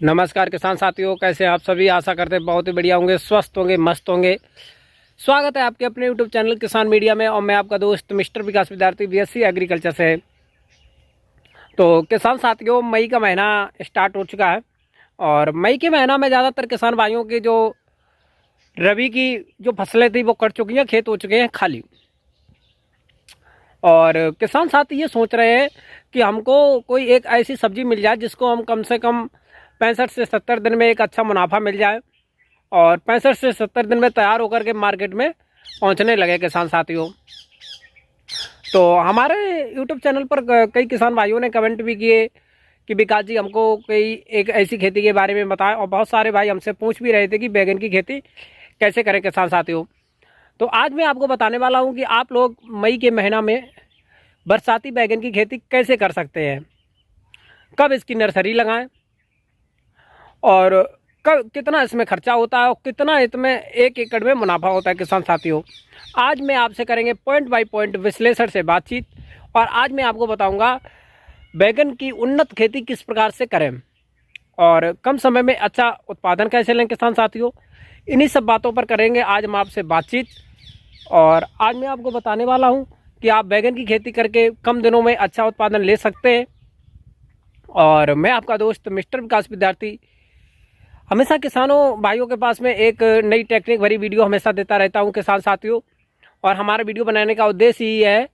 नमस्कार किसान साथियों, कैसे हैं आप सभी। आशा करते हैं बहुत ही बढ़िया होंगे, स्वस्थ होंगे, मस्त होंगे। स्वागत है आपके अपने यूट्यूब चैनल किसान मीडिया में और मैं आपका दोस्त मिस्टर विकास विद्यार्थी बीएससी एग्रीकल्चर से। तो किसान साथियों, मई का महीना स्टार्ट हो चुका है और मई के महीना में ज़्यादातर किसान भाइयों की जो रबी की जो फसलें थी वो कट चुकी हैं, खेत हो चुके हैं खाली। और किसान साथी ये सोच रहे हैं कि हमको कोई एक ऐसी सब्जी मिल जाए जिसको हम कम से कम 65 से 70 दिन में एक अच्छा मुनाफा मिल जाए और 65 से 70 दिन में तैयार होकर के मार्केट में पहुंचने लगे किसान साथियों। तो हमारे यूट्यूब चैनल पर कई किसान भाइयों ने कमेंट भी किए कि विकास जी हमको कोई एक ऐसी खेती के बारे में बताएं, और बहुत सारे भाई हमसे पूछ भी रहे थे कि बैगन की खेती कैसे करें किसान साथियों। तो आज मैं आपको बताने वाला हूं कि आप लोग मई के महीना में बरसाती बैगन की खेती कैसे कर सकते हैं, कब इसकी नर्सरी लगाएं और कब कितना इसमें खर्चा होता है और कितना इसमें एक एकड़ में मुनाफा होता है किसान साथियों। आज मैं आपसे करेंगे पॉइंट बाय पॉइंट विश्लेषण से बातचीत, और आज मैं आपको बताऊंगा बैगन की उन्नत खेती किस प्रकार से करें और कम समय में अच्छा उत्पादन कैसे लें किसान साथियों। इन्हीं सब बातों पर करेंगे आज हम आपसे बातचीत। और आज मैं आपको बताने वाला हूं कि आप बैगन की खेती करके कम दिनों में अच्छा उत्पादन ले सकते हैं। और मैं आपका दोस्त मिस्टर विकास विद्यार्थी हमेशा किसानों भाइयों के पास में एक नई टेक्निक भरी वीडियो हमेशा देता रहता हूं किसान साथियों। और हमारा वीडियो बनाने का उद्देश्य ही है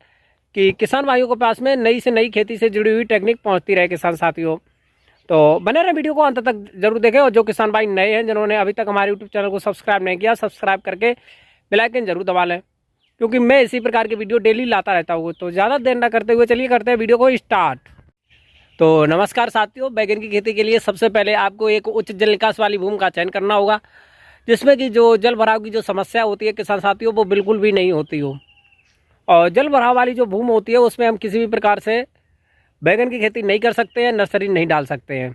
कि किसान भाइयों के पास में नई से नई खेती से जुड़ी हुई टेक्निक पहुंचती रहे किसान साथियों। तो बने रहे वीडियो को अंत तक जरूर देखें। और जो किसान भाई नए हैं, जिन्होंने अभी तक हमारे यूट्यूब चैनल को सब्सक्राइब नहीं किया, सब्सक्राइब करके बेल आइकन जरूर दबा लें, क्योंकि मैं इसी प्रकार की वीडियो डेली लाता रहता हूँ। तो ज़्यादा देर न करते हुए चलिए करते हैं वीडियो को स्टार्ट। तो नमस्कार साथियों, बैगन की खेती के लिए सबसे पहले आपको एक उच्च जल निकास वाली भूमि का चयन करना होगा, जिसमें कि जो जल भराव की जो समस्या होती है किसान साथियों वो बिल्कुल भी नहीं होती हो। और जल भराव वाली जो भूमि होती है उसमें हम किसी भी प्रकार से बैगन की खेती नहीं कर सकते हैं, नर्सरी नहीं डाल सकते हैं।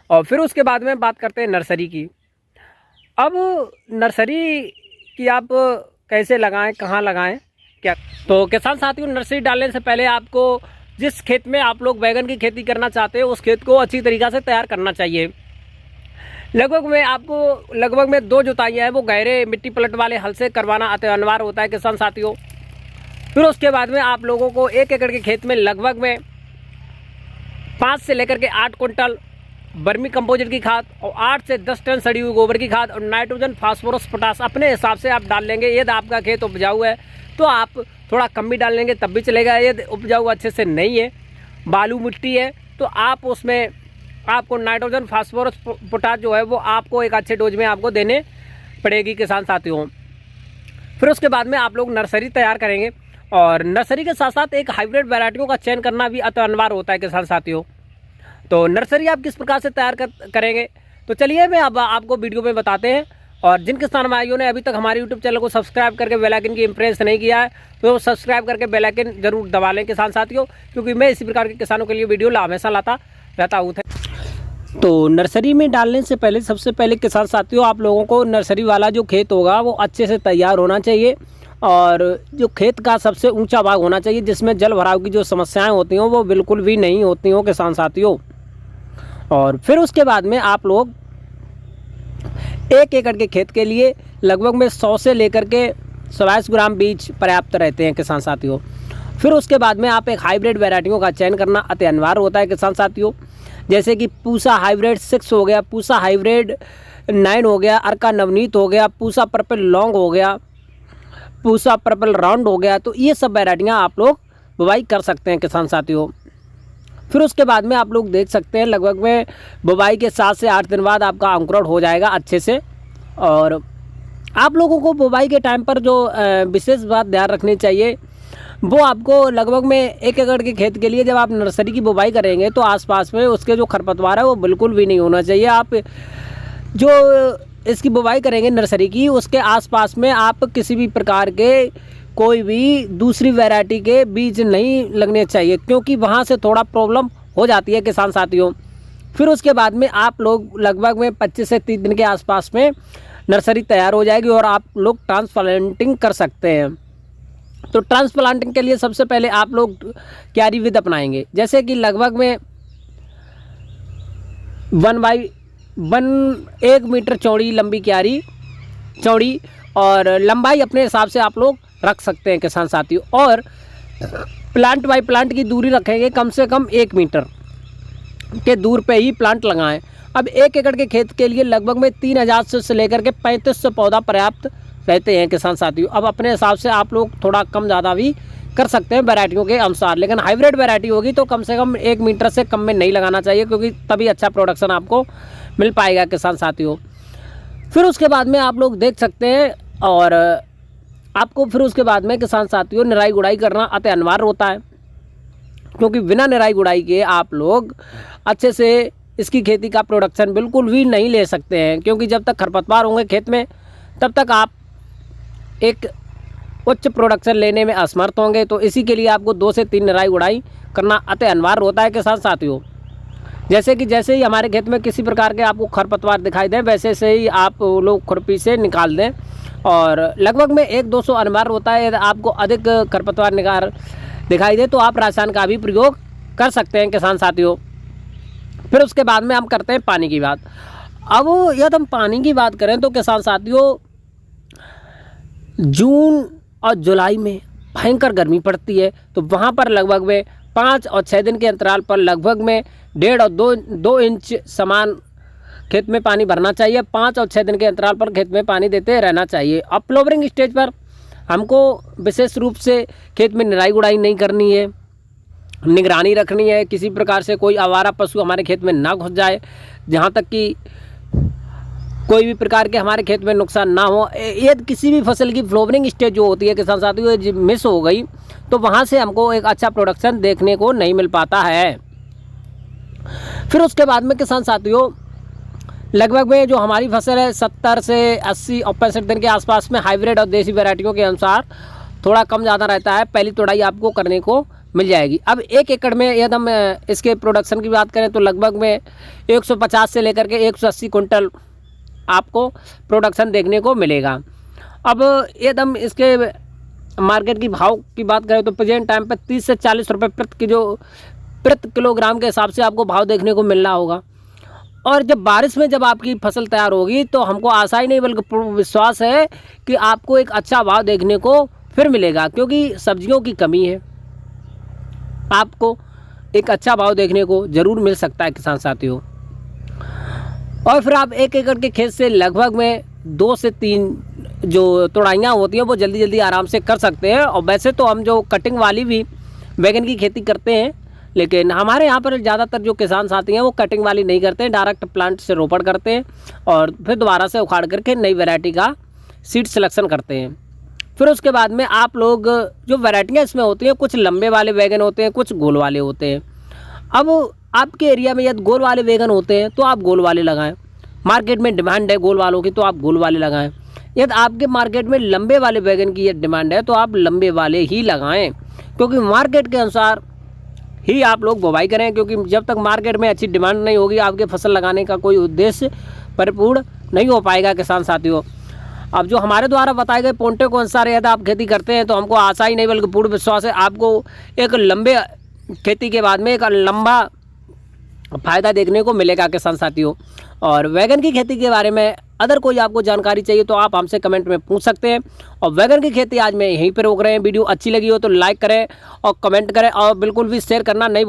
और फिर उसके बाद में बात करते हैं नर्सरी की। अब नर्सरी की आप कैसे लगाएं, कहाँ लगाएं, क्या। तो किसान साथियों, नर्सरी डालने से पहले आपको जिस खेत में आप लोग बैगन की खेती करना चाहते हैं उस खेत को अच्छी तरीक़ा से तैयार करना चाहिए। लगभग में 2 जुताइयाँ हैं वो गहरे मिट्टी पलट वाले हल से करवाना अति अनिवार्य होता है किसान साथियों। फिर उसके बाद में आप लोगों को 1 एकड़ के खेत में लगभग में 5 से लेकर के 8 कुंटल वर्मी कंपोजिट की खाद और 8 से 10 टन सड़ी हुई गोबर की खाद और नाइट्रोजन, फास्फोरस, पोटास अपने हिसाब से आप डाल लेंगे। यदि आपका खेत उपजाऊ है तो आप थोड़ा कम भी डाल लेंगे तब भी चलेगा। यदि उपजाऊ अच्छे से नहीं है, बालू मिट्टी है, तो आप उसमें आपको नाइट्रोजन, फास्फोरस, पोटास जो है वो आपको एक अच्छे डोज में आपको देने पड़ेगी किसान साथियों। फिर उसके बाद में आप लोग नर्सरी तैयार करेंगे और नर्सरी के साथ साथ एक हाइब्रिड वैरायटियों का चयन करना भी अति अनिवार्य होता है किसान साथियों। तो नर्सरी आप किस प्रकार से तैयार करेंगे, तो चलिए मैं अब आपको वीडियो में बताते हैं। और जिन किसान भाइयों ने अभी तक हमारे यूट्यूब चैनल को सब्सक्राइब करके बेल आइकन की प्रेस नहीं किया है तो सब्सक्राइब करके बेल आइकन जरूर दबा लें किसान साथियों, क्योंकि मैं इसी प्रकार के किसानों के लिए वीडियो हमेशा लाता रहता हूँ। तो नर्सरी में डालने से पहले सबसे पहले किसान साथियों, आप लोगों को नर्सरी वाला जो खेत होगा वो अच्छे से तैयार होना चाहिए और जो खेत का सबसे ऊंचा भाग होना चाहिए जिसमें जल भराव की जो समस्याएं होती हों वो बिल्कुल भी नहीं होती हों किसान साथियों। और फिर उसके बाद में आप लोग 1 एकड़ के खेत के लिए लगभग में 100 से लेकर के 120 ग्राम बीज पर्याप्त रहते हैं किसान साथियों। फिर उसके बाद में आप एक हाइब्रिड वैरायटियों का चयन करना अति अनिवार्य होता है किसान साथियों, जैसे कि पूसा हाइब्रिड 6 हो गया, पूसा हाइब्रिड 9 हो गया, अर्का नवनीत हो गया, पूसा पर्पल लॉन्ग हो गया, पूसा पर्पल राउंड हो गया। तो ये सब वैरायटियाँ आप लोग बुवाई कर सकते हैं किसान साथियों। फिर उसके बाद में आप लोग देख सकते हैं लगभग में बुवाई के 7 से 8 दिन बाद आपका अंकुरण हो जाएगा अच्छे से। और आप लोगों को बुवाई के टाइम पर जो विशेष बात ध्यान रखनी चाहिए वो आपको लगभग में 1 एकड़ के खेत के लिए जब आप नर्सरी की बुवाई करेंगे तो आसपास में उसके जो खरपतवार है वो बिल्कुल भी नहीं होना चाहिए। आप जो इसकी बुवाई करेंगे नर्सरी की उसके आसपास में आप किसी भी प्रकार के कोई भी दूसरी वैरायटी के बीज नहीं लगने चाहिए, क्योंकि वहाँ से थोड़ा प्रॉब्लम हो जाती है किसान साथियों। फिर उसके बाद में आप लोग लगभग में 25 से 30 दिन के आसपास में नर्सरी तैयार हो जाएगी और आप लोग ट्रांसप्लांटिंग कर सकते हैं। तो ट्रांसप्लांटिंग के लिए सबसे पहले आप लोग क्यारी विधि अपनाएंगे, जैसे कि लगभग में 1 मीटर चौड़ी लंबी क्यारी चौड़ी, और लंबाई अपने हिसाब से आप लोग रख सकते हैं किसान साथियों। और प्लांट बाई प्लांट की दूरी रखेंगे, कम से कम 1 मीटर के दूर पे ही प्लांट लगाएं। अब 1 एकड़ के खेत के लिए लगभग में 3000 से लेकर के 3500 पौधा पर्याप्त रहते हैं किसान साथियों। अब अपने हिसाब से आप लोग थोड़ा कम ज़्यादा भी कर सकते हैं वैरायटियों के अनुसार, लेकिन हाइब्रिड वैरायटी होगी तो कम से कम 1 मीटर से कम में नहीं लगाना चाहिए, क्योंकि तभी अच्छा प्रोडक्शन आपको मिल पाएगा किसान साथियों। फिर उसके बाद में आप लोग देख सकते हैं, और आपको फिर उसके बाद में किसान साथियों निराई गुड़ाई करना अति अनिवार्य होता है, क्योंकि बिना निराई गुड़ाई के आप लोग अच्छे से इसकी खेती का प्रोडक्शन बिल्कुल भी नहीं ले सकते हैं, क्योंकि जब तक खरपतवार होंगे खेत में तब तक आप एक उच्च प्रोडक्शन लेने में असमर्थ होंगे। तो इसी के लिए आपको 2 से 3 निराई गुड़ाई करना अति अनिवार्य होता है किसान साथियों। जैसे ही हमारे खेत में किसी प्रकार के आपको खरपतवार दिखाई दें, वैसे से ही आप लोग खुरपी से निकाल दें, और लगभग में 1-200 अनिवार्य होता है। यदि आपको अधिक खरपतवार दिखाई दे तो आप रसायन का भी प्रयोग कर सकते हैं किसान साथियों। फिर उसके बाद में हम करते हैं पानी की बात। अब यदि हम पानी की बात करें तो किसान साथियों जून और जुलाई में भयंकर गर्मी पड़ती है, तो वहाँ पर लगभग में 5 और 6 दिन के अंतराल पर लगभग में 1.5 और 2 इंच समान खेत में पानी भरना चाहिए। 5 और 6 दिन के अंतराल पर खेत में पानी देते रहना चाहिए। अब फ्लावरिंग स्टेज पर हमको विशेष रूप से खेत में निराई गुड़ाई नहीं करनी है, निगरानी रखनी है, किसी प्रकार से कोई आवारा पशु हमारे खेत में ना घुस जाए, जहाँ तक कि कोई भी प्रकार के हमारे खेत में नुकसान ना हो। यदि किसी भी फसल की फ्लावरिंग स्टेज जो होती है किसान साथियों मिस हो गई तो वहाँ से हमको एक अच्छा प्रोडक्शन देखने को नहीं मिल पाता है। फिर उसके बाद में किसान साथियों लगभग में जो हमारी फसल है 70 से 80 और 65 दिन के आसपास में हाइब्रिड और देसी वैरायटियों के अनुसार थोड़ा कम ज़्यादा रहता है, पहली तोड़ाई आपको करने को मिल जाएगी। अब 1 एकड़ में यदि हम इसके प्रोडक्शन की बात करें तो लगभग में 150 से लेकर के 180 कुंटल आपको प्रोडक्शन देखने को मिलेगा। अब यदि हम इसके मार्केट की भाव की बात करें तो प्रेजेंट टाइम पर 30 से 40 रुपये प्रति किलोग्राम के हिसाब से आपको भाव देखने को मिल रहा होगा। और जब बारिश में जब आपकी फसल तैयार होगी तो हमको आशा ही नहीं बल्कि विश्वास है कि आपको एक अच्छा भाव देखने को फिर मिलेगा, क्योंकि सब्जियों की कमी है, आपको एक अच्छा भाव देखने को ज़रूर मिल सकता है किसान साथियों। और फिर आप 1 एकड़ के खेत से लगभग में 2 से 3 जो तोड़ाइयाँ होती हैं वो जल्दी जल्दी आराम से कर सकते हैं। और वैसे तो हम जो कटिंग वाली भी बैगन की खेती करते हैं, लेकिन हमारे यहाँ पर ज़्यादातर जो किसान साथी हैं वो कटिंग वाली नहीं करते हैं, डायरेक्ट प्लांट से रोपण करते हैं और फिर दोबारा से उखाड़ करके नई वैरायटी का सीड सिलेक्शन करते हैं। फिर उसके बाद में आप लोग जो वैरायटियाँ इसमें होती हैं, कुछ लंबे वाले बैगन होते हैं, कुछ गोल वाले होते हैं। अब आपके एरिया में यदि गोल वाले बैगन होते हैं तो आप गोल वाले लगाएं, मार्केट में डिमांड है गोल वालों की तो आप गोल वाले लगाएं। यदि आपके मार्केट में लंबे वाले बैगन की यदि डिमांड है तो आप लंबे वाले ही लगाएं, क्योंकि मार्केट के अनुसार ही आप लोग बुवाई करें, क्योंकि जब तक मार्केट में अच्छी डिमांड नहीं होगी आपके फसल लगाने का कोई उद्देश्य परिपूर्ण नहीं हो पाएगा किसान साथियों। अब जो हमारे द्वारा बताए गए पॉइंटों के अनुसार यदि आप खेती करते हैं तो हमको आशा ही नहीं बल्कि पूर्ण विश्वास है आपको एक लंबे खेती के बाद में एक लंबा फ़ायदा देखने को मिलेगा किसान साथियों। और वैगन की खेती के बारे में अगर कोई आपको जानकारी चाहिए तो आप हमसे कमेंट में पूछ सकते हैं। और वैगन की खेती आज मैं यहीं पर रोक रहे हैं। वीडियो अच्छी लगी हो तो लाइक करें और कमेंट करें और बिल्कुल भी शेयर करना नहीं भूलें।